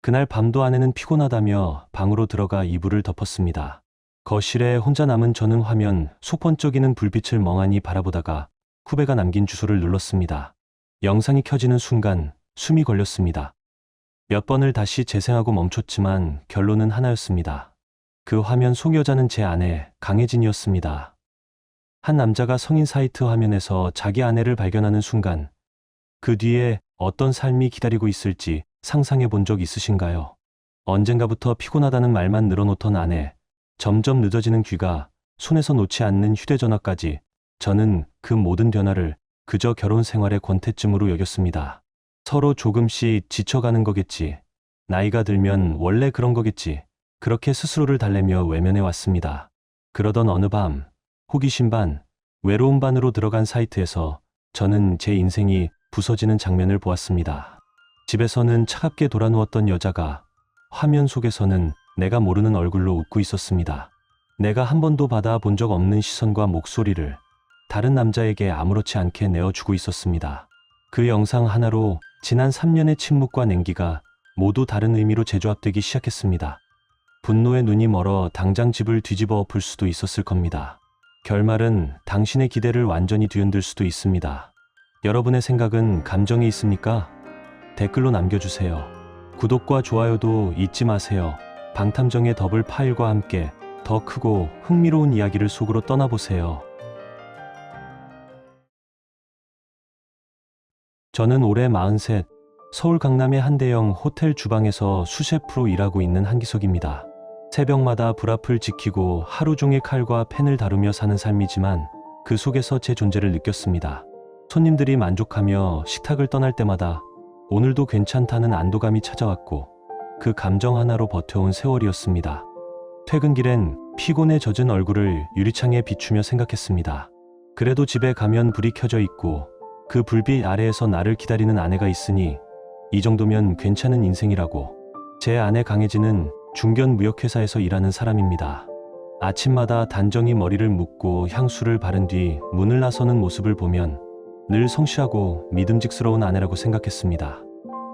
그날 밤도 아내는 피곤하다며 방으로 들어가 이불을 덮었습니다. 거실에 혼자 남은 저는 화면 속 번쩍이는 불빛을 멍하니 바라보다가 후배가 남긴 주소를 눌렀습니다. 영상이 켜지는 순간 숨이 걸렸습니다. 몇 번을 다시 재생하고 멈췄지만 결론은 하나였습니다. 그 화면 속 여자는 제 아내 강혜진이었습니다. 한 남자가 성인 사이트 화면에서 자기 아내를 발견하는 순간 그 뒤에 어떤 삶이 기다리고 있을지 상상해 본 적 있으신가요? 언젠가부터 피곤하다는 말만 늘어놓던 아내, 점점 늦어지는 귀가, 손에서 놓지 않는 휴대전화까지 저는 그 모든 변화를 그저 결혼 생활의 권태쯤으로 여겼습니다. 서로 조금씩 지쳐가는 거겠지. 나이가 들면 원래 그런 거겠지. 그렇게 스스로를 달래며 외면해 왔습니다. 그러던 어느 밤, 호기심 반, 외로움 반으로 들어간 사이트에서 저는 제 인생이 부서지는 장면을 보았습니다. 집에서는 차갑게 돌아누웠던 여자가 화면 속에서는 내가 모르는 얼굴로 웃고 있었습니다. 내가 한 번도 받아본 적 없는 시선과 목소리를 다른 남자에게 아무렇지 않게 내어주고 있었습니다. 그 영상 하나로 지난 3년의 침묵과 냉기가 모두 다른 의미로 재조합되기 시작했습니다. 분노에 눈이 멀어 당장 집을 뒤집어 엎을 수도 있었을 겁니다. 결말은 당신의 기대를 완전히 뒤흔들 수도 있습니다. 여러분의 생각은 감정에 있습니까? 댓글로 남겨주세요. 구독과 좋아요도 잊지 마세요. 방탐정의 더블 파일과 함께 더 크고 흥미로운 이야기를 속으로 떠나보세요. 저는 올해 43, 서울 강남의 한 대형 호텔 주방에서 수셰프로 일하고 있는 한기석입니다. 새벽마다 불 앞을 지키고 하루 종일 칼과 펜을 다루며 사는 삶이지만 그 속에서 제 존재를 느꼈습니다. 손님들이 만족하며 식탁을 떠날 때마다 오늘도 괜찮다는 안도감이 찾아왔고 그 감정 하나로 버텨온 세월이었습니다. 퇴근길엔 피곤에 젖은 얼굴을 유리창에 비추며 생각했습니다. 그래도 집에 가면 불이 켜져 있고 그 불빛 아래에서 나를 기다리는 아내가 있으니 이 정도면 괜찮은 인생이라고. 제 아내 강혜진은 중견 무역회사에서 일하는 사람입니다. 아침마다 단정히 머리를 묶고 향수를 바른 뒤 문을 나서는 모습을 보면 늘 성실하고 믿음직스러운 아내라고 생각했습니다.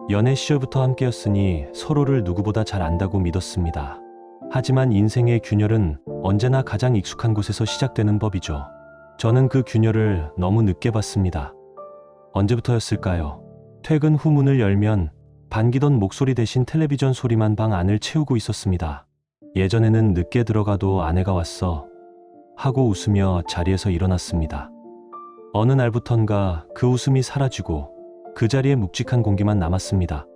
연애 시절부터 함께였으니 서로를 누구보다 잘 안다고 믿었습니다. 하지만 인생의 균열은 언제나 가장 익숙한 곳에서 시작되는 법이죠. 저는 그 균열을 너무 늦게 봤습니다. 언제부터였을까요? 퇴근 후 문을 열면 반기던 목소리 대신 텔레비전 소리만 방 안을 채우고 있었습니다. 예전에는 늦게 들어가도 아내가 왔어 하고 웃으며 자리에서 일어났습니다. 어느 날부턴가 그 웃음이 사라지고 그 자리에 묵직한 공기만 남았습니다.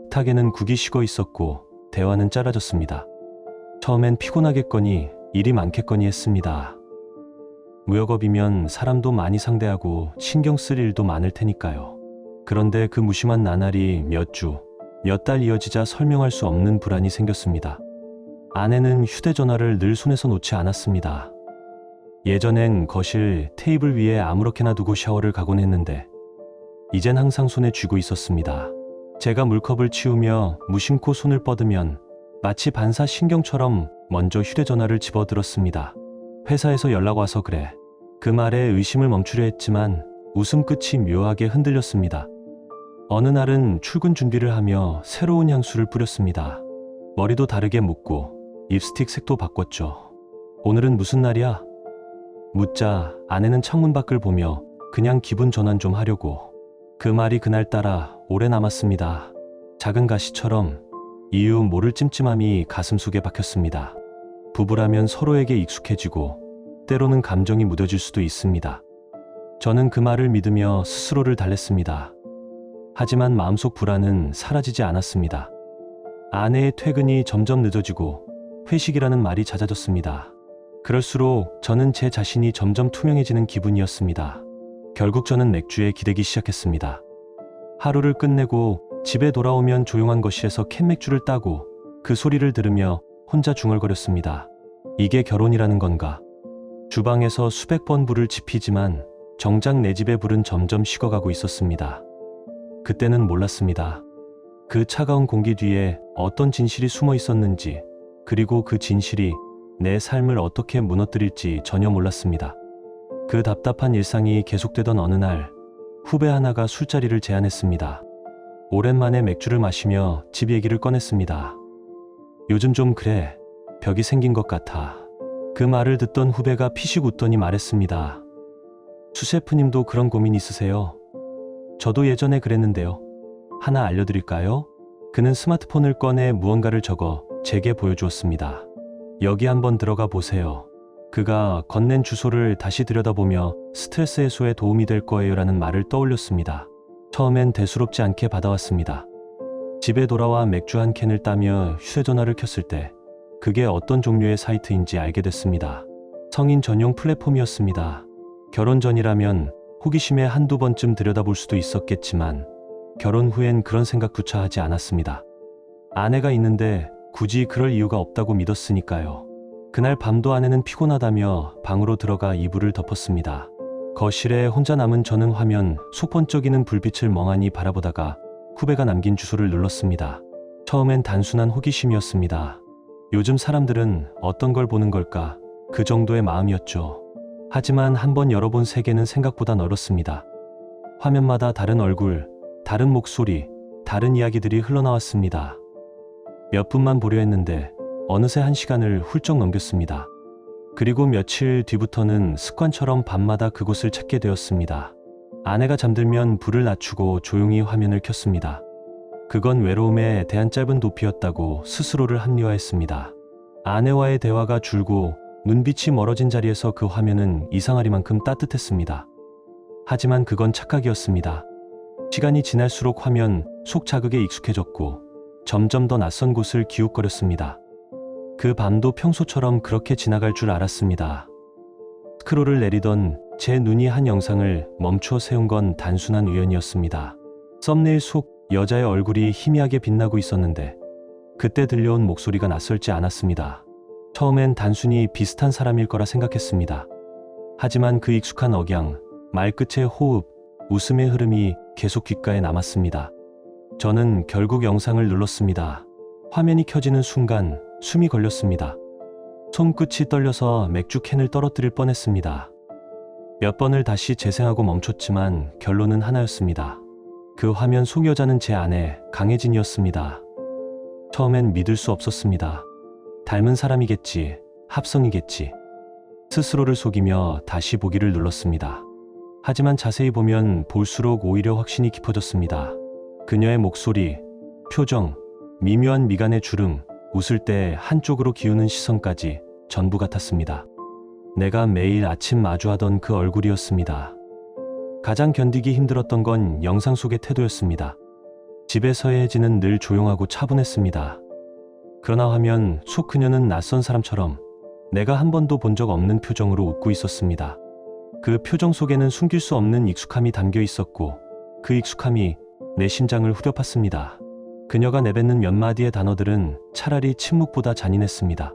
식탁에는 국이 식어 있었고 대화는 짧아졌습니다. 처음엔 피곤하겠거니 일이 많겠거니 했습니다. 무역업이면 사람도 많이 상대하고 신경 쓸 일도 많을 테니까요. 그런데 그 무심한 나날이 몇 주, 몇 달 이어지자 설명할 수 없는 불안이 생겼습니다. 아내는 휴대전화를 늘 손에서 놓지 않았습니다. 예전엔 거실 테이블 위에 아무렇게나 두고 샤워를 가곤 했는데 이젠 항상 손에 쥐고 있었습니다. 제가 물컵을 치우며 무심코 손을 뻗으면 마치 반사신경처럼 먼저 휴대전화를 집어들었습니다. 회사에서 연락 와서 그래. 그 말에 의심을 멈추려 했지만 웃음 끝이 묘하게 흔들렸습니다. 어느 날은 출근 준비를 하며 새로운 향수를 뿌렸습니다. 머리도 다르게 묶고 립스틱 색도 바꿨죠. 오늘은 무슨 날이야? 묻자 아내는 창문 밖을 보며 그냥 기분 전환 좀 하려고. 그 말이 그날따라 오래 남았습니다. 작은 가시처럼 이유 모를 찜찜함이 가슴속에 박혔습니다. 부부라면 서로에게 익숙해지고 때로는 감정이 무뎌질 수도 있습니다. 저는 그 말을 믿으며 스스로를 달랬습니다. 하지만 마음속 불안은 사라지지 않았습니다. 아내의 퇴근이 점점 늦어지고 회식이라는 말이 잦아졌습니다. 그럴수록 저는 제 자신이 점점 투명해지는 기분이었습니다. 결국 저는 맥주에 기대기 시작했습니다. 하루를 끝내고 집에 돌아오면 조용한 거실에서 캔맥주를 따고 그 소리를 들으며 혼자 중얼거렸습니다. 이게 결혼이라는 건가? 주방에서 수백 번 불을 지피지만 정작 내 집의 불은 점점 식어가고 있었습니다. 그때는 몰랐습니다. 그 차가운 공기 뒤에 어떤 진실이 숨어 있었는지, 그리고 그 진실이 내 삶을 어떻게 무너뜨릴지 전혀 몰랐습니다. 그 답답한 일상이 계속되던 어느 날, 후배 하나가 술자리를 제안했습니다. 오랜만에 맥주를 마시며 집 얘기를 꺼냈습니다. 요즘 좀 그래. 벽이 생긴 것 같아. 그 말을 듣던 후배가 피식 웃더니 말했습니다. 수셰프님도 그런 고민 있으세요? 저도 예전에 그랬는데요. 하나 알려드릴까요? 그는 스마트폰을 꺼내 무언가를 적어 제게 보여주었습니다. 여기 한번 들어가 보세요. 그가 건넨 주소를 다시 들여다보며 스트레스 해소에 도움이 될 거예요 라는 말을 떠올렸습니다. 처음엔 대수롭지 않게 받아왔습니다. 집에 돌아와 맥주 한 캔을 따며 휴대전화를 켰을 때 그게 어떤 종류의 사이트인지 알게 됐습니다. 성인 전용 플랫폼이었습니다. 결혼 전이라면 호기심에 한두 번쯤 들여다볼 수도 있었겠지만 결혼 후엔 그런 생각조차 하지 않았습니다. 아내가 있는데 굳이 그럴 이유가 없다고 믿었으니까요. 그날 밤도 아내는 피곤하다며 방으로 들어가 이불을 덮었습니다. 거실에 혼자 남은 저는 화면 속 번쩍이는 불빛을 멍하니 바라보다가 후배가 남긴 주소를 눌렀습니다. 처음엔 단순한 호기심이었습니다. 요즘 사람들은 어떤 걸 보는 걸까? 그 정도의 마음이었죠. 하지만 한번 열어본 세계는 생각보다 넓었습니다. 화면마다 다른 얼굴, 다른 목소리, 다른 이야기들이 흘러나왔습니다. 몇 분만 보려 했는데 어느새 1시간을 훌쩍 넘겼습니다. 그리고 며칠 뒤부터는 습관처럼 밤마다 그곳을 찾게 되었습니다. 아내가 잠들면 불을 낮추고 조용히 화면을 켰습니다. 그건 외로움에 대한 짧은 도피였다고 스스로를 합리화했습니다. 아내와의 대화가 줄고 눈빛이 멀어진 자리에서 그 화면은 이상하리만큼 따뜻했습니다. 하지만 그건 착각이었습니다. 시간이 지날수록 화면 속 자극에 익숙해졌고 점점 더 낯선 곳을 기웃거렸습니다. 그 밤도 평소처럼 그렇게 지나갈 줄 알았습니다. 스크롤을 내리던 제 눈이 한 영상을 멈추어 세운 건 단순한 우연이었습니다. 썸네일 속 여자의 얼굴이 희미하게 빛나고 있었는데 그때 들려온 목소리가 낯설지 않았습니다. 처음엔 단순히 비슷한 사람일 거라 생각했습니다. 하지만 그 익숙한 억양, 말끝의 호흡, 웃음의 흐름이 계속 귓가에 남았습니다. 저는 결국 영상을 눌렀습니다. 화면이 켜지는 순간 숨이 걸렸습니다. 손끝이 떨려서 맥주 캔을 떨어뜨릴 뻔했습니다. 몇 번을 다시 재생하고 멈췄지만 결론은 하나였습니다. 그 화면 속 여자는 제 아내 강혜진이었습니다. 처음엔 믿을 수 없었습니다. 닮은 사람이겠지, 합성이겠지. 스스로를 속이며 다시 보기를 눌렀습니다. 하지만 자세히 보면 볼수록 오히려 확신이 깊어졌습니다. 그녀의 목소리, 표정, 미묘한 미간의 주름, 웃을 때 한쪽으로 기우는 시선까지 전부 같았습니다. 내가 매일 아침 마주하던 그 얼굴이었습니다. 가장 견디기 힘들었던 건 영상 속의 태도였습니다. 집에서의 혜진은 늘 조용하고 차분했습니다. 그러나 화면 속 그녀는 낯선 사람처럼 내가 한 번도 본 적 없는 표정으로 웃고 있었습니다. 그 표정 속에는 숨길 수 없는 익숙함이 담겨 있었고 그 익숙함이 내 심장을 후려팠습니다. 그녀가 내뱉는 몇 마디의 단어들은 차라리 침묵보다 잔인했습니다.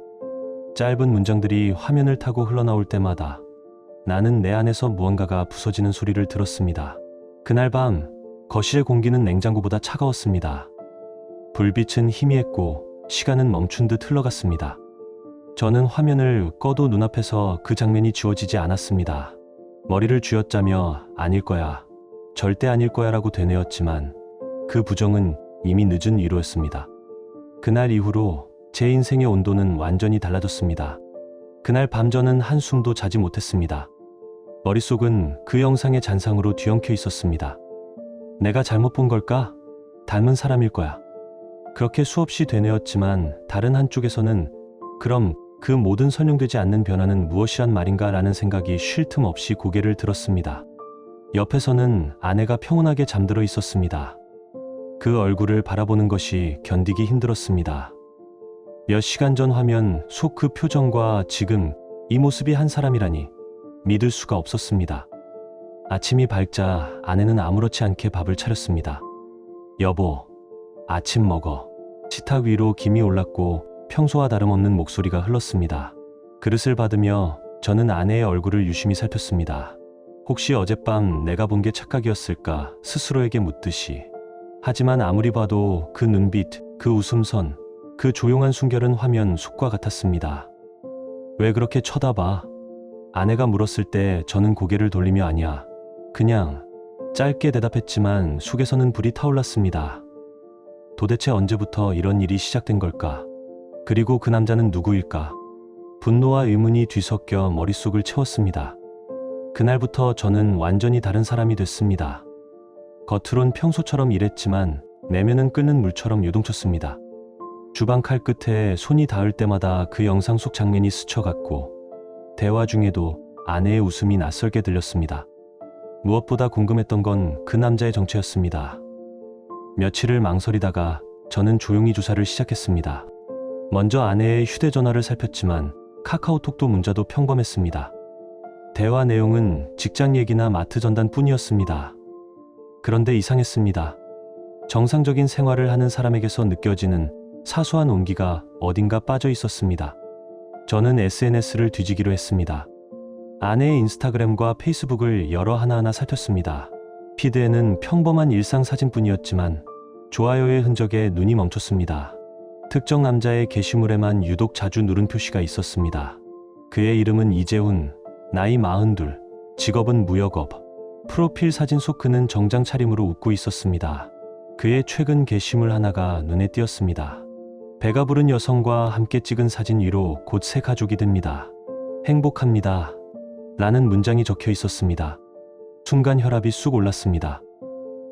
짧은 문장들이 화면을 타고 흘러나올 때마다 나는 내 안에서 무언가가 부서지는 소리를 들었습니다. 그날 밤 거실의 공기는 냉장고보다 차가웠습니다. 불빛은 희미했고 시간은 멈춘 듯 흘러갔습니다. 저는 화면을 꺼도 눈앞에서 그 장면이 지워지지 않았습니다. 머리를 쥐어짜며 아닐 거야, 절대 아닐 거야 라고 되뇌었지만 그 부정은 이미 늦은 위로였습니다. 그날 이후로 제 인생의 온도는 완전히 달라졌습니다. 그날 밤 저는 한숨도 자지 못했습니다. 머릿속은 그 영상의 잔상으로 뒤엉켜 있었습니다. 내가 잘못 본 걸까? 닮은 사람일 거야. 그렇게 수없이 되뇌었지만 다른 한쪽에서는 그럼 그 모든 설명되지 않는 변화는 무엇이란 말인가 라는 생각이 쉴 틈 없이 고개를 들었습니다. 옆에서는 아내가 평온하게 잠들어 있었습니다. 그 얼굴을 바라보는 것이 견디기 힘들었습니다. 몇 시간 전 화면 속 그 표정과 지금 이 모습이 한 사람이라니 믿을 수가 없었습니다. 아침이 밝자 아내는 아무렇지 않게 밥을 차렸습니다. 여보, 아침 먹어. 식탁 위로 김이 올랐고 평소와 다름없는 목소리가 흘렀습니다. 그릇을 받으며 저는 아내의 얼굴을 유심히 살폈습니다. 혹시 어젯밤 내가 본 게 착각이었을까 스스로에게 묻듯이. 하지만 아무리 봐도 그 눈빛, 그 웃음선, 그 조용한 순결은 화면 속과 같았습니다. 왜 그렇게 쳐다봐? 아내가 물었을 때 저는 고개를 돌리며 아니야. 그냥 짧게 대답했지만 속에서는 불이 타올랐습니다. 도대체 언제부터 이런 일이 시작된 걸까? 그리고 그 남자는 누구일까? 분노와 의문이 뒤섞여 머릿속을 채웠습니다. 그날부터 저는 완전히 다른 사람이 됐습니다. 겉으론 평소처럼 일했지만 내면은 끓는 물처럼 요동쳤습니다. 주방 칼 끝에 손이 닿을 때마다 그 영상 속 장면이 스쳐갔고 대화 중에도 아내의 웃음이 낯설게 들렸습니다. 무엇보다 궁금했던 건 그 남자의 정체였습니다. 며칠을 망설이다가 저는 조용히 조사를 시작했습니다. 먼저 아내의 휴대전화를 살폈지만 카카오톡도 문자도 평범했습니다. 대화 내용은 직장 얘기나 마트 전단 뿐이었습니다. 그런데 이상했습니다. 정상적인 생활을 하는 사람에게서 느껴지는 사소한 온기가 어딘가 빠져 있었습니다. 저는 SNS를 뒤지기로 했습니다. 아내의 인스타그램과 페이스북을 열어 하나하나 살폈습니다. 피드에는 평범한 일상 사진뿐이었지만 좋아요의 흔적에 눈이 멈췄습니다. 특정 남자의 게시물에만 유독 자주 누른 표시가 있었습니다. 그의 이름은 이재훈, 나이 42, 직업은 무역업. 프로필 사진 속 그는 정장 차림으로 웃고 있었습니다. 그의 최근 게시물 하나가 눈에 띄었습니다. 배가 부른 여성과 함께 찍은 사진 위로 곧 새 가족이 됩니다. 행복합니다. 라는 문장이 적혀 있었습니다. 순간 혈압이 쑥 올랐습니다.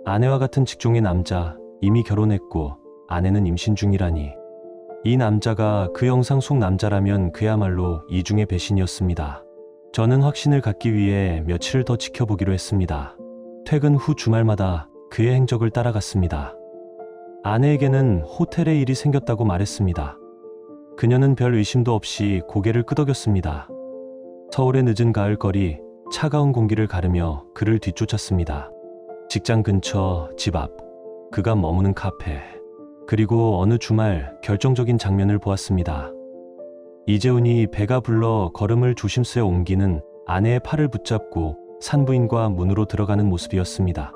아내와 같은 직종의 남자, 이미 결혼했고 아내는 임신 중이라니. 이 남자가 그 영상 속 남자라면 그야말로 이중의 배신이었습니다. 저는 확신을 갖기 위해 며칠을 더 지켜보기로 했습니다. 퇴근 후 주말마다 그의 행적을 따라갔습니다. 아내에게는 호텔에 일이 생겼다고 말했습니다. 그녀는 별 의심도 없이 고개를 끄덕였습니다. 서울의 늦은 가을 거리, 차가운 공기를 가르며 그를 뒤쫓았습니다. 직장 근처, 집 앞, 그가 머무는 카페, 그리고 어느 주말 결정적인 장면을 보았습니다. 이재훈이 배가 불러 걸음을 조심스레 옮기는 아내의 팔을 붙잡고 산부인과 문으로 들어가는 모습이었습니다.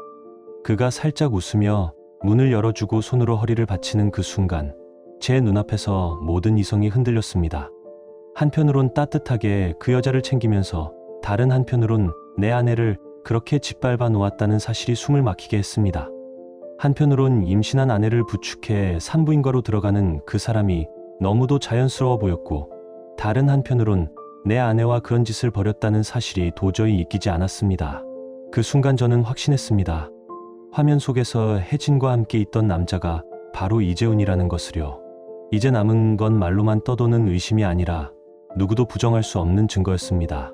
그가 살짝 웃으며 문을 열어주고 손으로 허리를 받치는 그 순간 제 눈앞에서 모든 이성이 흔들렸습니다. 한편으론 따뜻하게 그 여자를 챙기면서 다른 한편으론 내 아내를 그렇게 짓밟아 놓았다는 사실이 숨을 막히게 했습니다. 한편으론 임신한 아내를 부축해 산부인과로 들어가는 그 사람이 너무도 자연스러워 보였고 다른 한편으론 내 아내와 그런 짓을 벌였다는 사실이 도저히 잊히지 않았습니다. 그 순간 저는 확신했습니다. 화면 속에서 혜진과 함께 있던 남자가 바로 이재훈이라는 것을요. 이제 남은 건 말로만 떠도는 의심이 아니라 누구도 부정할 수 없는 증거였습니다.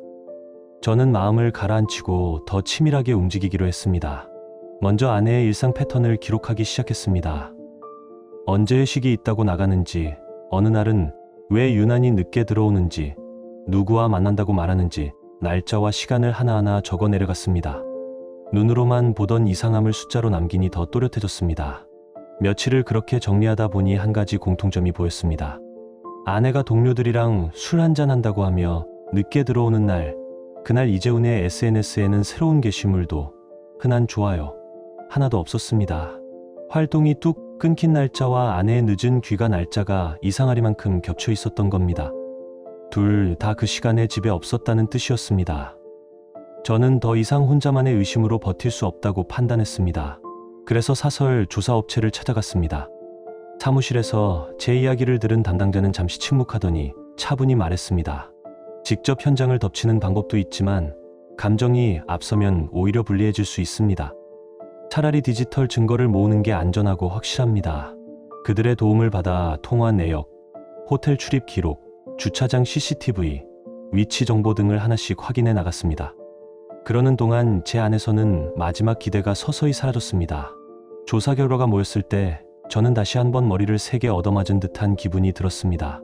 저는 마음을 가라앉히고 더 치밀하게 움직이기로 했습니다. 먼저 아내의 일상 패턴을 기록하기 시작했습니다. 언제 회식이 있다고 나가는지, 어느 날은 왜 유난히 늦게 들어오는지, 누구와 만난다고 말하는지 날짜와 시간을 하나하나 적어 내려갔습니다. 눈으로만 보던 이상함을 숫자로 남기니 더 또렷해졌습니다. 며칠을 그렇게 정리하다 보니 한 가지 공통점이 보였습니다. 아내가 동료들이랑 술 한잔 한다고 하며 늦게 들어오는 날, 그날 이재훈의 SNS에는 새로운 게시물도 흔한 좋아요 하나도 없었습니다. 활동이 뚝 끊긴 날짜와 아내의 늦은 귀가 날짜가 이상하리만큼 겹쳐 있었던 겁니다. 둘 다 그 시간에 집에 없었다는 뜻이었습니다. 저는 더 이상 혼자만의 의심으로 버틸 수 없다고 판단했습니다. 그래서 사설 조사업체를 찾아갔습니다. 사무실에서 제 이야기를 들은 담당자는 잠시 침묵하더니 차분히 말했습니다. 직접 현장을 덮치는 방법도 있지만 감정이 앞서면 오히려 불리해질 수 있습니다. 차라리 디지털 증거를 모으는 게 안전하고 확실합니다. 그들의 도움을 받아 통화 내역, 호텔 출입 기록, 주차장 CCTV, 위치 정보 등을 하나씩 확인해 나갔습니다. 그러는 동안 제 안에서는 마지막 기대가 서서히 사라졌습니다. 조사 결과가 모였을 때 저는 다시 한번 머리를 세게 얻어맞은 듯한 기분이 들었습니다.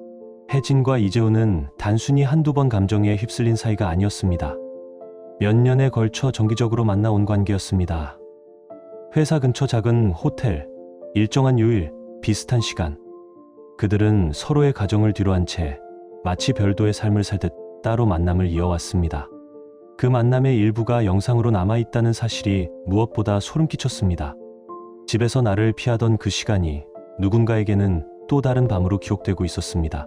혜진과 이재훈은 단순히 한두 번 감정에 휩쓸린 사이가 아니었습니다. 몇 년에 걸쳐 정기적으로 만나온 관계였습니다. 회사 근처 작은 호텔, 일정한 요일, 비슷한 시간. 그들은 서로의 가정을 뒤로한 채 마치 별도의 삶을 살듯 따로 만남을 이어왔습니다. 그 만남의 일부가 영상으로 남아있다는 사실이 무엇보다 소름 끼쳤습니다. 집에서 나를 피하던 그 시간이 누군가에게는 또 다른 밤으로 기록되고 있었습니다.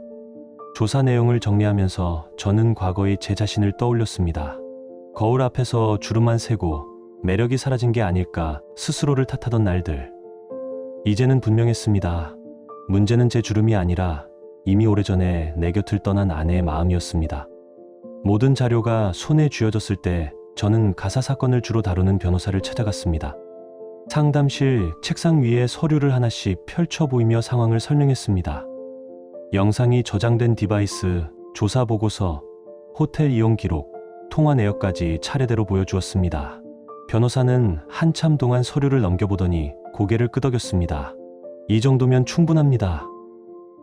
조사 내용을 정리하면서 저는 과거의 제 자신을 떠올렸습니다. 거울 앞에서 주름만 세고 매력이 사라진 게 아닐까 스스로를 탓하던 날들. 이제는 분명했습니다. 문제는 제 주름이 아니라 이미 오래전에 내 곁을 떠난 아내의 마음이었습니다. 모든 자료가 손에 쥐어졌을 때 저는 가사 사건을 주로 다루는 변호사를 찾아갔습니다. 상담실 책상 위에 서류를 하나씩 펼쳐 보이며 상황을 설명했습니다. 영상이 저장된 디바이스, 조사 보고서, 호텔 이용 기록, 통화 내역까지 차례대로 보여주었습니다. 변호사는 한참 동안 서류를 넘겨보더니 고개를 끄덕였습니다. 이 정도면 충분합니다.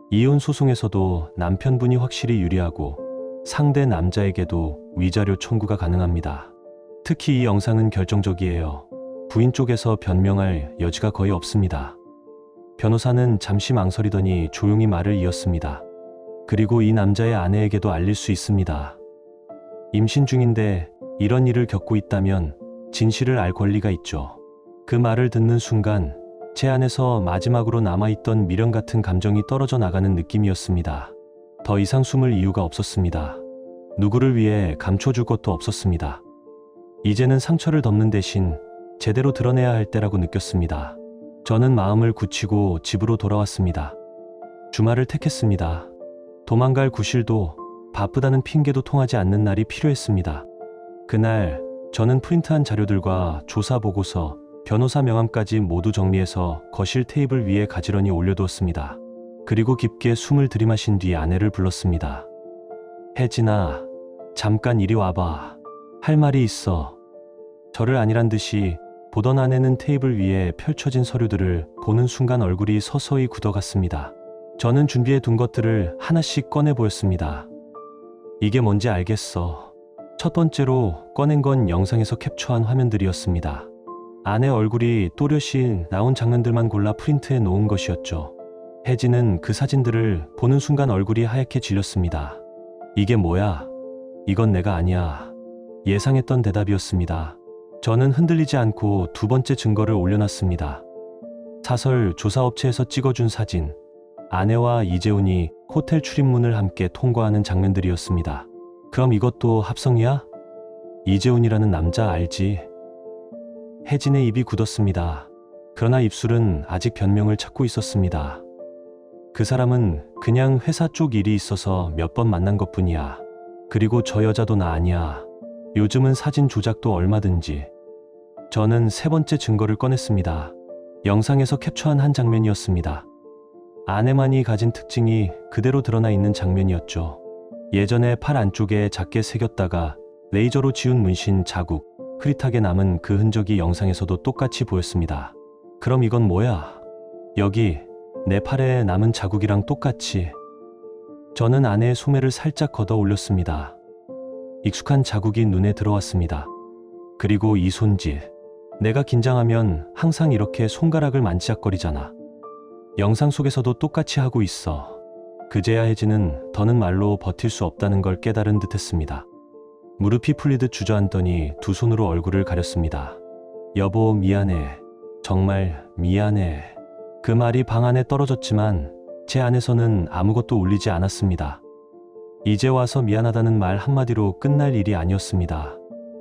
이혼 소송에서도 남편분이 확실히 유리하고 상대 남자에게도 위자료 청구가 가능합니다. 특히 이 영상은 결정적이에요. 부인 쪽에서 변명할 여지가 거의 없습니다. 변호사는 잠시 망설이더니 조용히 말을 이었습니다. 그리고 이 남자의 아내에게도 알릴 수 있습니다. 임신 중인데 이런 일을 겪고 있다면 진실을 알 권리가 있죠. 그 말을 듣는 순간 제 안에서 마지막으로 남아있던 미련 같은 감정이 떨어져 나가는 느낌이었습니다. 더 이상 숨을 이유가 없었습니다. 누구를 위해 감춰줄 것도 없었습니다. 이제는 상처를 덮는 대신 제대로 드러내야 할 때라고 느꼈습니다. 저는 마음을 굳히고 집으로 돌아왔습니다. 주말을 택했습니다. 도망갈 구실도 바쁘다는 핑계도 통하지 않는 날이 필요했습니다. 그날 저는 프린트한 자료들과 조사 보고서, 변호사 명함까지 모두 정리해서 거실 테이블 위에 가지런히 올려두었습니다. 그리고 깊게 숨을 들이마신 뒤 아내를 불렀습니다. 혜진아, 잠깐 이리 와봐. 할 말이 있어. 저를 아니란 듯이 보던 아내는 테이블 위에 펼쳐진 서류들을 보는 순간 얼굴이 서서히 굳어갔습니다. 저는 준비해 둔 것들을 하나씩 꺼내 보였습니다. 이게 뭔지 알겠어. 첫 번째로 꺼낸 건 영상에서 캡처한 화면들이었습니다. 아내 얼굴이 또렷이 나온 장면들만 골라 프린트해 놓은 것이었죠. 혜진은 그 사진들을 보는 순간 얼굴이 하얗게 질렸습니다. 이게 뭐야? 이건 내가 아니야. 예상했던 대답이었습니다. 저는 흔들리지 않고 두 번째 증거를 올려놨습니다. 사설 조사업체에서 찍어준 사진, 아내와 이재훈이 호텔 출입문을 함께 통과하는 장면들이었습니다. 그럼 이것도 합성이야? 이재훈이라는 남자 알지? 혜진의 입이 굳었습니다. 그러나 입술은 아직 변명을 찾고 있었습니다. 그 사람은 그냥 회사 쪽 일이 있어서 몇 번 만난 것뿐이야. 그리고 저 여자도 나 아니야. 요즘은 사진 조작도 얼마든지. 저는 세 번째 증거를 꺼냈습니다. 영상에서 캡처한 한 장면이었습니다. 아내만이 가진 특징이 그대로 드러나 있는 장면이었죠. 예전에 팔 안쪽에 작게 새겼다가 레이저로 지운 문신 자국, 흐릿하게 남은 그 흔적이 영상에서도 똑같이 보였습니다. 그럼 이건 뭐야? 여기 내 팔에 남은 자국이랑 똑같이. 저는 아내의 소매를 살짝 걷어 올렸습니다. 익숙한 자국이 눈에 들어왔습니다. 그리고 이 손질. 내가 긴장하면 항상 이렇게 손가락을 만지작거리잖아. 영상 속에서도 똑같이 하고 있어. 그제야 혜진은 더는 말로 버틸 수 없다는 걸 깨달은 듯했습니다. 무릎이 풀리듯 주저앉더니 두 손으로 얼굴을 가렸습니다. 여보, 미안해. 정말 미안해. 그 말이 방 안에 떨어졌지만 제 안에서는 아무것도 울리지 않았습니다. 이제 와서 미안하다는 말 한마디로 끝날 일이 아니었습니다.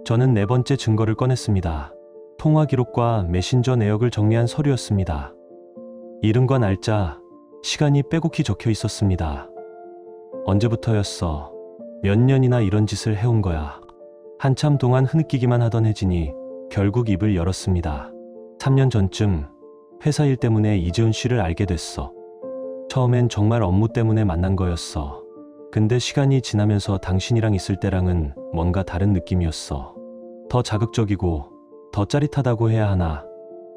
저는 네 번째 증거를 꺼냈습니다. 통화 기록과 메신저 내역을 정리한 서류였습니다. 이름과 날짜, 시간이 빼곡히 적혀 있었습니다. 언제부터였어? 몇 년이나 이런 짓을 해온 거야. 한참 동안 흐느끼기만 하던 혜진이 결국 입을 열었습니다. 3년 전쯤 회사 일 때문에 이재훈 씨를 알게 됐어. 처음엔 정말 업무 때문에 만난 거였어. 근데 시간이 지나면서 당신이랑 있을 때랑은 뭔가 다른 느낌이었어. 더 자극적이고 더 짜릿하다고 해야 하나.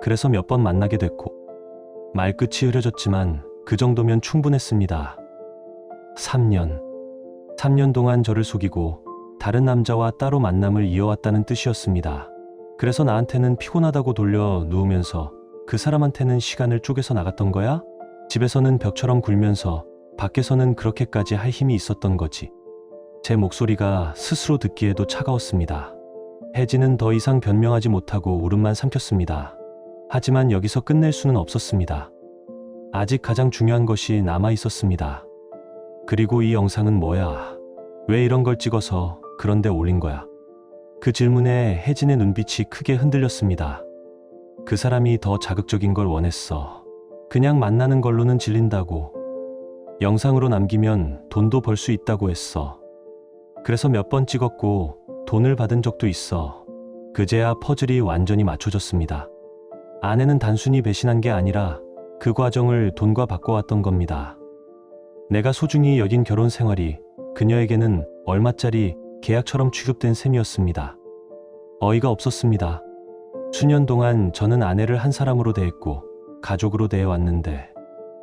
그래서 몇 번 만나게 됐고. 말끝이 흐려졌지만 그 정도면 충분했습니다. 3년 동안 저를 속이고 다른 남자와 따로 만남을 이어왔다는 뜻이었습니다. 그래서 나한테는 피곤하다고 돌려 누우면서 그 사람한테는 시간을 쪼개서 나갔던 거야? 집에서는 벽처럼 굴면서 밖에서는 그렇게까지 할 힘이 있었던 거지. 제 목소리가 스스로 듣기에도 차가웠습니다. 혜진은 더 이상 변명하지 못하고 울음만 삼켰습니다. 하지만 여기서 끝낼 수는 없었습니다. 아직 가장 중요한 것이 남아 있었습니다. 그리고 이 영상은 뭐야? 왜 이런 걸 찍어서 그런데 올린 거야? 그 질문에 혜진의 눈빛이 크게 흔들렸습니다. 그 사람이 더 자극적인 걸 원했어. 그냥 만나는 걸로는 질린다고. 영상으로 남기면 돈도 벌 수 있다고 했어. 그래서 몇 번 찍었고 돈을 받은 적도 있어. 그제야 퍼즐이 완전히 맞춰졌습니다. 아내는 단순히 배신한 게 아니라 그 과정을 돈과 바꿔왔던 겁니다. 내가 소중히 여긴 결혼 생활이 그녀에게는 얼마짜리 계약처럼 취급된 셈이었습니다. 어이가 없었습니다. 수년 동안 저는 아내를 한 사람으로 대했고 가족으로 대해왔는데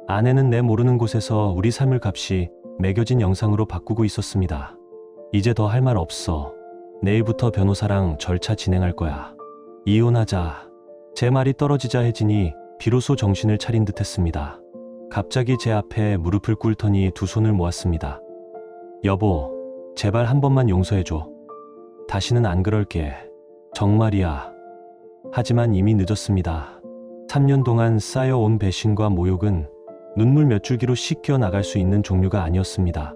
아내는 내 모르는 곳에서 우리 삶을 값이 매겨진 영상으로 바꾸고 있었습니다. 이제 더 할 말 없어. 내일부터 변호사랑 절차 진행할 거야. 이혼하자. 제 말이 떨어지자 혜진이 비로소 정신을 차린 듯 했습니다. 갑자기 제 앞에 무릎을 꿇더니 두 손을 모았습니다. 여보, 제발 한 번만 용서해줘. 다시는 안 그럴게. 정말이야. 하지만 이미 늦었습니다. 3년 동안 쌓여온 배신과 모욕은 눈물 몇 줄기로 씻겨 나갈 수 있는 종류가 아니었습니다.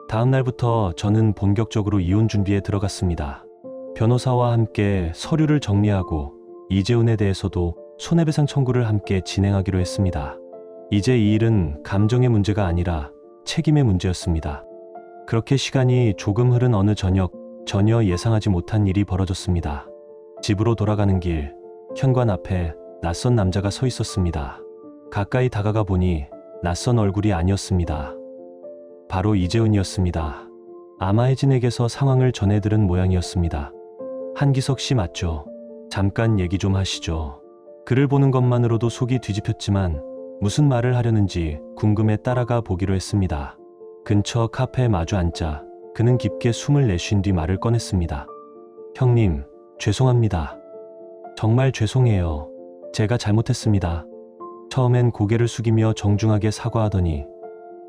다음 날부터 저는 본격적으로 이혼 준비에 들어갔습니다. 변호사와 함께 서류를 정리하고 이재훈에 대해서도 손해배상 청구를 함께 진행하기로 했습니다. 이제 이 일은 감정의 문제가 아니라 책임의 문제였습니다. 그렇게 시간이 조금 흐른 어느 저녁, 전혀 예상하지 못한 일이 벌어졌습니다. 집으로 돌아가는 길, 현관 앞에 낯선 남자가 서 있었습니다. 가까이 다가가 보니 낯선 얼굴이 아니었습니다. 바로 이재훈이었습니다. 아마 혜진에게서 상황을 전해 들은 모양이었습니다. 한기석 씨 맞죠? 잠깐 얘기 좀 하시죠. 그를 보는 것만으로도 속이 뒤집혔지만 무슨 말을 하려는지 궁금해 따라가 보기로 했습니다. 근처 카페에 마주 앉자 그는 깊게 숨을 내쉰 뒤 말을 꺼냈습니다. 형님, 죄송합니다. 정말 죄송해요. 제가 잘못했습니다. 처음엔 고개를 숙이며 정중하게 사과하더니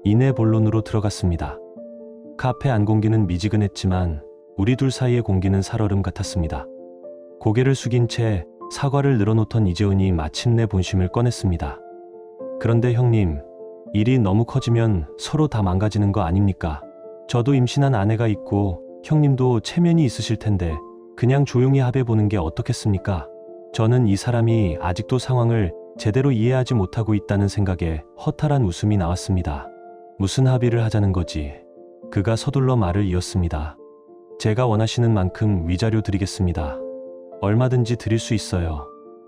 이내 본론으로 들어갔습니다. 카페 안 공기는 미지근했지만 우리 둘 사이의 공기는 살얼음 같았습니다. 고개를 숙인 채 사과를 늘어놓던 이재훈이 마침내 본심을 꺼냈습니다. 그런데 형님, 일이 너무 커지면 서로 다 망가지는 거 아닙니까? 저도 임신한 아내가 있고 형님도 체면이 있으실 텐데 그냥 조용히 합의해보는 게 어떻겠습니까? 저는 이 사람이 아직도 상황을 제대로 이해하지 못하고 있다는 생각에 허탈한 웃음이 나왔습니다. 무슨 합의를 하자는 거지? 그가 서둘러 말을 이었습니다. 제가 원하시는 만큼 위자료 드리겠습니다. 얼마든지 드릴 수 있어요.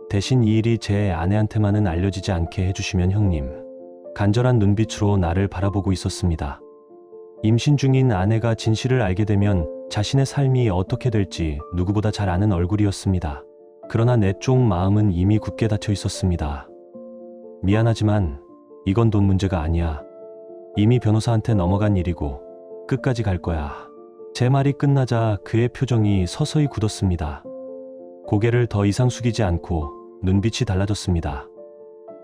대신 이 일이 제 아내한테만은 알려지지 않게 해주시면 형님. 간절한 눈빛으로 나를 바라보고 있었습니다. 임신 중인 아내가 진실을 알게 되면 자신의 삶이 어떻게 될지 누구보다 잘 아는 얼굴이었습니다. 그러나 내 쪽 마음은 이미 굳게 닫혀 있었습니다. 미안하지만 이건 돈 문제가 아니야. 이미 변호사한테 넘어간 일이고 끝까지 갈 거야. 제 말이 끝나자 그의 표정이 서서히 굳었습니다. 고개를 더 이상 숙이지 않고 눈빛이 달라졌습니다.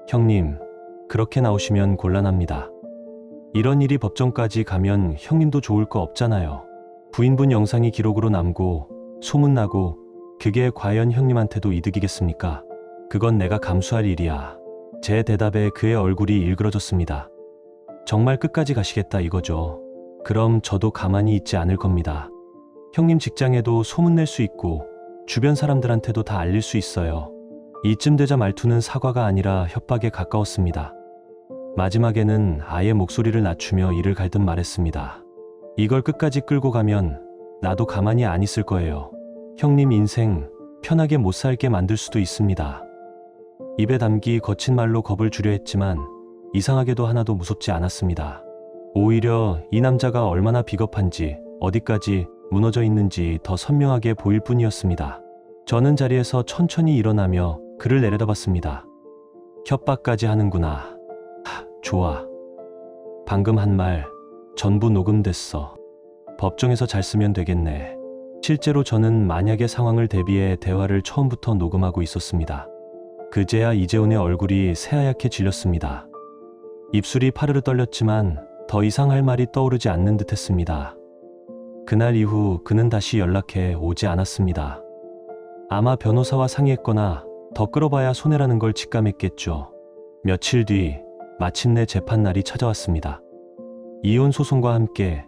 형님, 그렇게 나오시면 곤란합니다. 이런 일이 법정까지 가면 형님도 좋을 거 없잖아요. 부인분 영상이 기록으로 남고 소문나고 그게 과연 형님한테도 이득이겠습니까? 그건 내가 감수할 일이야. 제 대답에 그의 얼굴이 일그러졌습니다. 정말 끝까지 가시겠다 이거죠. 그럼 저도 가만히 있지 않을 겁니다. 형님 직장에도 소문낼 수 있고 주변 사람들한테도 다 알릴 수 있어요. 이쯤 되자 말투는 사과가 아니라 협박에 가까웠습니다. 마지막에는 아예 목소리를 낮추며 이를 갈듯 말했습니다. 이걸 끝까지 끌고 가면 나도 가만히 안 있을 거예요. 형님 인생 편하게 못 살게 만들 수도 있습니다. 입에 담기 거친 말로 겁을 주려 했지만 이상하게도 하나도 무섭지 않았습니다. 오히려 이 남자가 얼마나 비겁한지 어디까지 무너져 있는지 더 선명하게 보일 뿐이었습니다. 저는 자리에서 천천히 일어나며 그를 내려다봤습니다. 협박까지 하는구나. 좋아. 방금 한 말 전부 녹음됐어. 법정에서 잘 쓰면 되겠네. 실제로 저는 만약의 상황을 대비해 대화를 처음부터 녹음하고 있었습니다. 그제야 이재훈의 얼굴이 새하얗게 질렸습니다. 입술이 파르르 떨렸지만 더 이상 할 말이 떠오르지 않는 듯 했습니다. 그날 이후 그는 다시 연락해 오지 않았습니다. 아마 변호사와 상의했거나 더 끌어봐야 손해라는 걸 직감했겠죠. 며칠 뒤 마침내 재판날이 찾아왔습니다. 이혼 소송과 함께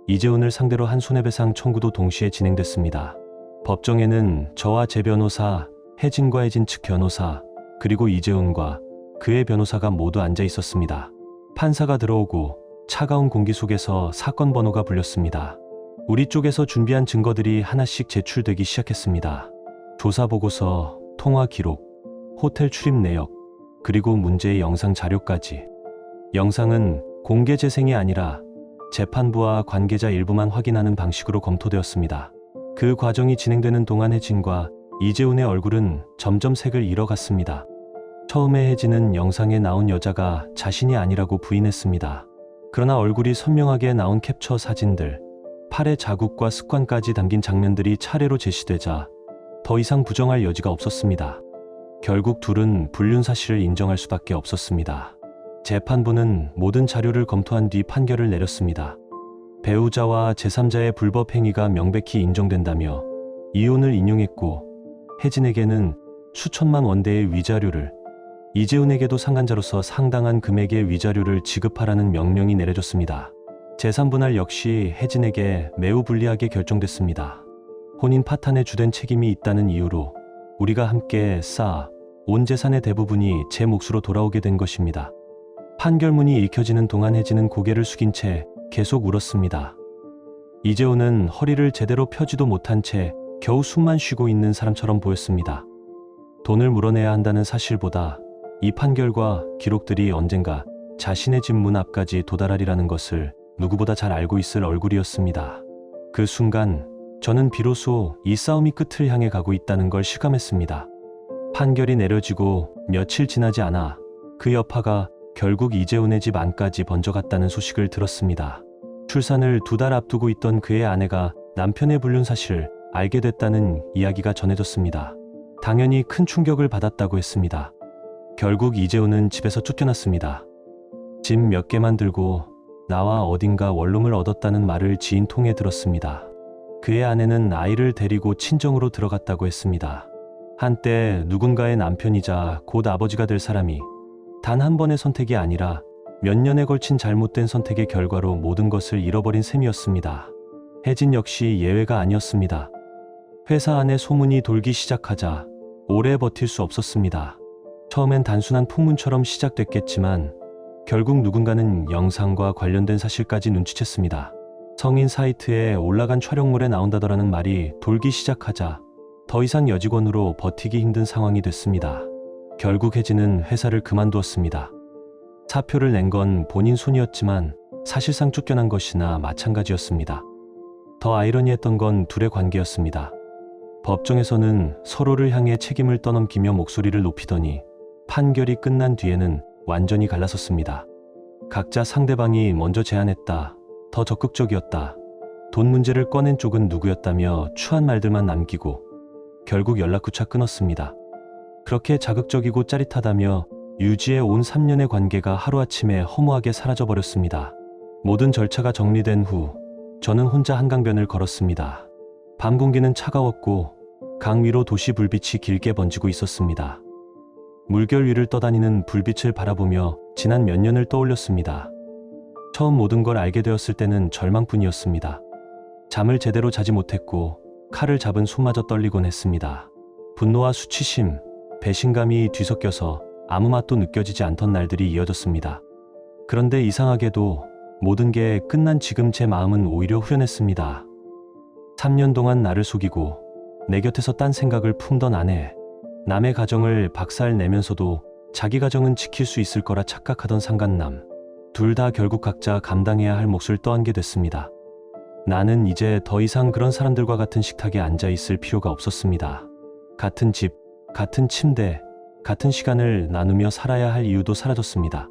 이재훈을 상대로 한 손해배상 청구도 동시에 진행됐습니다. 법정에는 저와 제 변호사, 혜진과 혜진 측 변호사, 그리고 이재훈과 그의 변호사가 모두 앉아 있었습니다. 판사가 들어오고 차가운 공기 속에서 사건 번호가 불렸습니다. 우리 쪽에서 준비한 증거들이 하나씩 제출되기 시작했습니다. 조사 보고서, 통화 기록, 호텔 출입 내역, 그리고 문제의 영상 자료까지. 영상은 공개 재생이 아니라 재판부와 관계자 일부만 확인하는 방식으로 검토되었습니다. 그 과정이 진행되는 동안 혜진과 이재훈의 얼굴은 점점 색을 잃어갔습니다. 처음에 혜진은 영상에 나온 여자가 자신이 아니라고 부인했습니다. 그러나 얼굴이 선명하게 나온 캡처 사진들, 팔의 자국과 습관까지 담긴 장면들이 차례로 제시되자 더 이상 부정할 여지가 없었습니다. 결국 둘은 불륜 사실을 인정할 수밖에 없었습니다. 재판부는 모든 자료를 검토한 뒤 판결을 내렸습니다. 배우자와 제3자의 불법 행위가 명백히 인정된다며 이혼을 인용했고, 혜진에게는 수천만 원대의 위자료를, 이재훈에게도 상간자로서 상당한 금액의 위자료를 지급하라는 명령이 내려졌습니다. 제3분할 역시 혜진에게 매우 불리하게 결정됐습니다. 혼인 파탄에 주된 책임이 있다는 이유로 우리가 함께 쌓아 온 재산의 대부분이 제 몫으로 돌아오게 된 것입니다. 판결문이 읽혀지는 동안 혜진은 고개를 숙인 채 계속 울었습니다. 이재훈은 허리를 제대로 펴지도 못한 채 겨우 숨만 쉬고 있는 사람처럼 보였습니다. 돈을 물어내야 한다는 사실보다 이 판결과 기록들이 언젠가 자신의 집 문 앞까지 도달하리라는 것을 누구보다 잘 알고 있을 얼굴이었습니다. 그 순간 저는 비로소 이 싸움이 끝을 향해 가고 있다는 걸 실감했습니다. 판결이 내려지고 며칠 지나지 않아 그 여파가 결국 이재훈의 집 안까지 번져갔다는 소식을 들었습니다. 출산을 2달 앞두고 있던 그의 아내가 남편의 불륜 사실을 알게 됐다는 이야기가 전해졌습니다. 당연히 큰 충격을 받았다고 했습니다. 결국 이재훈은 집에서 쫓겨났습니다. 집 몇 개만 들고 나와 어딘가 원룸을 얻었다는 말을 지인 통해 들었습니다. 그의 아내는 아이를 데리고 친정으로 들어갔다고 했습니다. 한때 누군가의 남편이자 곧 아버지가 될 사람이 단 한 번의 선택이 아니라 몇 년에 걸친 잘못된 선택의 결과로 모든 것을 잃어버린 셈이었습니다. 혜진 역시 예외가 아니었습니다. 회사 안에 소문이 돌기 시작하자 오래 버틸 수 없었습니다. 처음엔 단순한 풍문처럼 시작됐겠지만 결국 누군가는 영상과 관련된 사실까지 눈치챘습니다. 성인 사이트에 올라간 촬영물에 나온다더라는 말이 돌기 시작하자 더 이상 여직원으로 버티기 힘든 상황이 됐습니다. 결국 혜진은 회사를 그만두었습니다. 사표를 낸 건 본인 손이었지만 사실상 쫓겨난 것이나 마찬가지였습니다. 더 아이러니했던 건 둘의 관계였습니다. 법정에서는 서로를 향해 책임을 떠넘기며 목소리를 높이더니 판결이 끝난 뒤에는 완전히 갈라섰습니다. 각자 상대방이 먼저 제안했다, 더 적극적이었다, 돈 문제를 꺼낸 쪽은 누구였다며 추한 말들만 남기고 결국 연락구차 끊었습니다. 그렇게 자극적이고 짜릿하다며 유지해 온 3년의 관계가 하루아침에 허무하게 사라져버렸습니다. 모든 절차가 정리된 후 저는 혼자 한강변을 걸었습니다. 밤 공기는 차가웠고 강 위로 도시 불빛이 길게 번지고 있었습니다. 물결 위를 떠다니는 불빛을 바라보며 지난 몇 년을 떠올렸습니다. 처음 모든 걸 알게 되었을 때는 절망뿐이었습니다. 잠을 제대로 자지 못했고 칼을 잡은 손마저 떨리곤 했습니다. 분노와 수치심, 배신감이 뒤섞여서 아무 맛도 느껴지지 않던 날들이 이어졌습니다. 그런데 이상하게도 모든 게 끝난 지금 제 마음은 오히려 후련했습니다. 3년 동안 나를 속이고 내 곁에서 딴 생각을 품던 아내, 남의 가정을 박살 내면서도 자기 가정은 지킬 수 있을 거라 착각하던 상간남, 둘 다 결국 각자 감당해야 할 몫을 떠안게 됐습니다. 나는 이제 더 이상 그런 사람들과 같은 식탁에 앉아 있을 필요가 없었습니다. 같은 집, 같은 침대, 같은 시간을 나누며 살아야 할 이유도 사라졌습니다.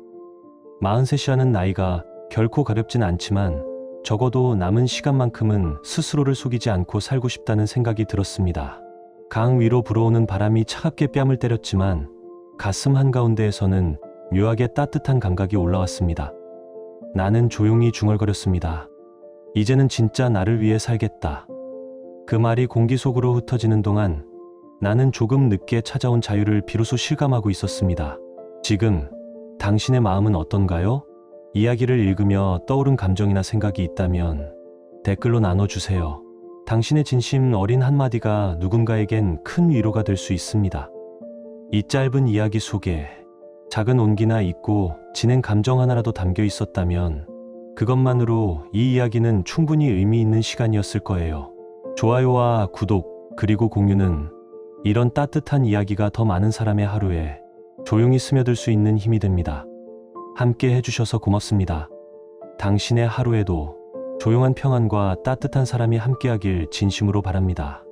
43이라는 나이가 결코 가렵진 않지만 적어도 남은 시간만큼은 스스로를 속이지 않고 살고 싶다는 생각이 들었습니다. 강 위로 불어오는 바람이 차갑게 뺨을 때렸지만 가슴 한가운데에서는 묘하게 따뜻한 감각이 올라왔습니다. 나는 조용히 중얼거렸습니다. 이제는 진짜 나를 위해 살겠다. 그 말이 공기 속으로 흩어지는 동안 나는 조금 늦게 찾아온 자유를 비로소 실감하고 있었습니다. 지금 당신의 마음은 어떤가요? 이야기를 읽으며 떠오른 감정이나 생각이 있다면 댓글로 나눠주세요. 당신의 진심 어린 한마디가 누군가에겐 큰 위로가 될 수 있습니다. 이 짧은 이야기 속에 작은 온기나 잊고 지낸 감정 하나라도 담겨 있었다면 그것만으로 이 이야기는 충분히 의미 있는 시간이었을 거예요. 좋아요와 구독, 그리고 공유는 이런 따뜻한 이야기가 더 많은 사람의 하루에 조용히 스며들 수 있는 힘이 됩니다. 함께 해주셔서 고맙습니다. 당신의 하루에도 조용한 평안과 따뜻한 사람이 함께하길 진심으로 바랍니다.